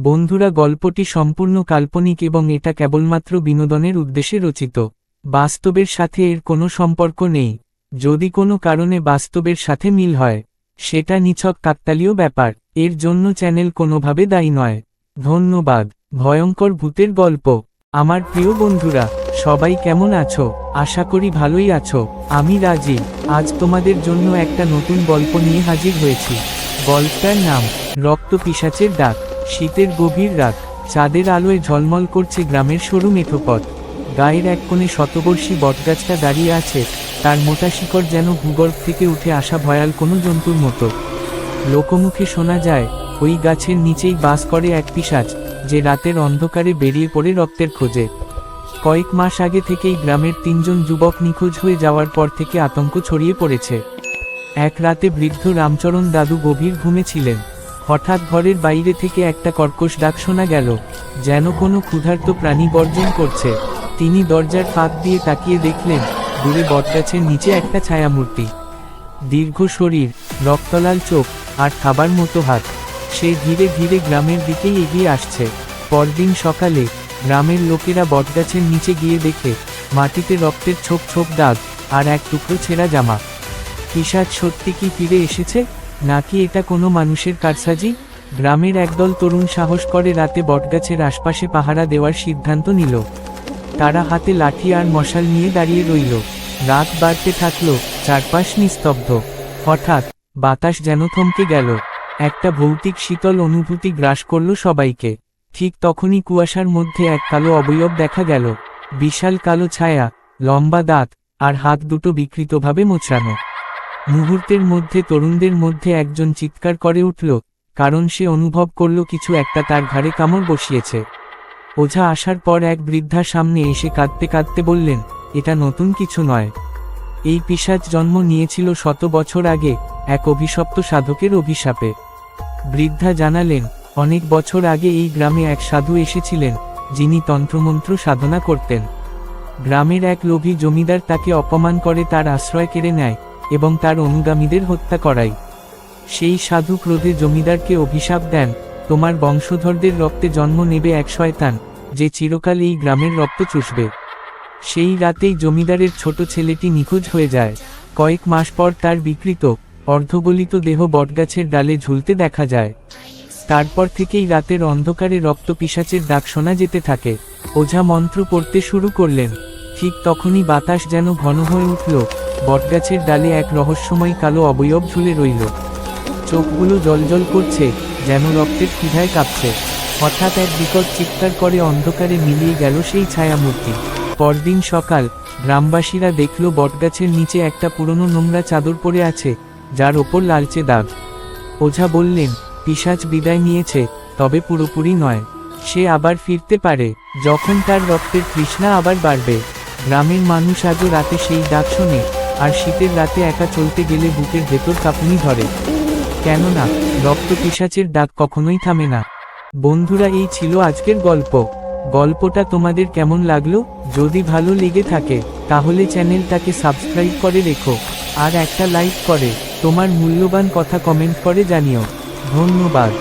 বন্ধুরা, গল্পটি সম্পূর্ণ কাল্পনিক এবং এটা কেবলমাত্র বিনোদনের উদ্দেশ্যে রচিত। বাস্তবের সাথে এর কোনো সম্পর্ক নেই। যদি কোনো কারণে বাস্তবের সাথে মিল হয়, সেটা নিছক কাকতালীয় ব্যাপার। এর জন্য চ্যানেল কোনোভাবে দায়ী নয়। ধন্যবাদ। ভয়ঙ্কর ভূতের গল্প। আমার প্রিয় বন্ধুরা, সবাই কেমন আছো? আশা করি ভালোই আছো। আমি রাজীব। আজ তোমাদের জন্য একটা নতুন গল্প নিয়ে হাজির হয়েছি। গল্পটার নাম রক্ত পিশাচের ডাক। শীতের গভীর রাত, চাঁদের আলোয় ঝলমল করছে গ্রামের সরু মেঠোপথ। গায়ের এক কোণে শতবর্ষী বটগাছটা দাঁড়িয়ে আছে, তার মোটা শিকড় যেন ভূগর্ভ থেকে উঠে আসা ভয়াল কোনো জন্তুর মতো। লোকমুখে শোনা যায়, ওই গাছের নিচেই বাস করে এক পিশাচ, যে রাতের অন্ধকারে বেরিয়ে পড়ে রক্তের খোঁজে। কয়েক মাস আগে থেকেই গ্রামের 3জন যুবক নিখোঁজ হয়ে যাওয়ার পর থেকে আতঙ্ক ছড়িয়ে পড়েছে। এক রাতে বৃদ্ধ রামচরণ দাদু গভীর ঘুমে ছিলেন। হঠাৎ ঘরের বাইরে থেকে একটা কর্কশ ডাক শোনা গেল, যেন কোনো ক্ষুধার্ত প্রাণী গর্জন করছে। তিনি দরজার ফাঁক দিয়ে তাকিয়ে দেখলেন, দূরে বটগাছের নিচে একটা ছায়ামূর্তি। দীর্ঘ শরীর, রক্তলাল চোখ, আর খাবার মতো হাত। সে ধীরে ধীরে গ্রামের দিকেই এগিয়ে আসছে। পরদিন সকালে গ্রামের লোকেরা বটগাছের নিচে গিয়ে দেখে, মাটিতে রক্তের ছোপ ছোপ দাগ, আর এক টুকরো ছেঁড়া জামা। পিশাচ সত্যি কি ফিরে এসেছে, নাকি এটা কোনো মানুষের কারসাজি? গ্রামের একদল তরুণ সাহস করে রাতে বটগাছের আশপাশে পাহারা দেওয়ার সিদ্ধান্ত নিল। তারা হাতে লাঠি আর মশাল নিয়ে দাঁড়িয়ে রইল। রাত বাড়তে থাকলো, চারপাশ নিস্তব্ধ। হঠাৎ বাতাস যেন থমকে গেল। একটা ভৌতিক শীতল অনুভূতি গ্রাস করল সবাইকে। ঠিক তখনই কুয়াশার মধ্যে এক কালো অবয়ব দেখা গেল। বিশাল কালো ছায়া, লম্বা দাঁত, আর হাত দুটো বিকৃতভাবে মোচড়ানো। মুহূর্তের মধ্যে তরুণদের মধ্যে একজন চিৎকার করে উঠল, কারণ সে অনুভব করল কিছু একটা তার ঘাড়ে কামড় বসিয়েছে। ওঝা আসার পর এক বৃদ্ধা সামনে এসে কাঁদতে কাঁদতে বললেন, এটা নতুন কিছু নয়। এই পিশাচ জন্ম নিয়েছিল 100 বছর আগে, এক অভিশপ্ত সাধকের অভিশাপে। বৃদ্ধা জানালেন, অনেক বছর আগে এই গ্রামে এক সাধু এসেছিলেন, যিনি তন্ত্রমন্ত্র সাধনা করতেন। গ্রামের এক লোভী জমিদার তাকে অপমান করে তার আশ্রয় কেড়ে নেয় এবং তার অনুগামীদের হত্যা করায়। সেই সাধু ক্রোধে জমিদারকে অভিশাপ দেন, তোমার বংশধরদের রক্তে জন্ম নেবে এক শয়তান, যে চিরকাল এই গ্রামের রক্ত চুষবে। সেই রাতেই জমিদারের ছোট ছেলেটি নিখোঁজ হয়ে যায়। কয়েক মাস পর তার বিকৃত, অর্ধগলিত দেহ বটগাছের ডালে ঝুলতে দেখা যায়। তারপর থেকেই রাতের অন্ধকারে রক্ত পিশাচের ডাক শোনা যেতে থাকে। ওঝা মন্ত্র পড়তে শুরু করলেন। ঠিক তখনই বাতাস যেন ঘন হয়ে উঠল। বটগাছের ডালে এক রহস্যময় কালো অবয়ব ঝুলে রইল। চোখগুলো জ্বলজ্বল করছে, যেন রক্তের ক্ষুধায় কাঁপছে। হঠাৎ এক বিকট চিৎকার করে অন্ধকারে মিলিয়ে গেল সেই ছায়ামূর্তি। পরদিন সকাল, গ্রামবাসীরা দেখল বটগাছের নিচে একটা পুরনো নোংরা চাদর পড়ে আছে, যার ওপর লালচে দাগ। ওঝা বললেন, পিশাচ বিদায় নিয়েছে, তবে পুরোপুরি নয়। সে আবার ফিরতে পারে, যখন তার রক্তের তৃষ্ণা আবার বাড়বে। গ্রামের মানুষ আজও রাতে সেই ডাক শোনে, আর শীতের রাতে একা চলতে গেলে বুকের ভেতর কাঁপুনি ধরে। কেননা রক্ত পিশাচের ডাক কখনোই থামে না। বন্ধুরা, এই ছিল আজকের গল্প। গল্পটা তোমাদের কেমন লাগলো? যদি ভালো লেগে থাকে, তাহলে চ্যানেলটাকে সাবস্ক্রাইব করে রেখো, আর একটা লাইক করে তোমার মূল্যবান কথা কমেন্ট করে জানিও। ধন্যবাদ।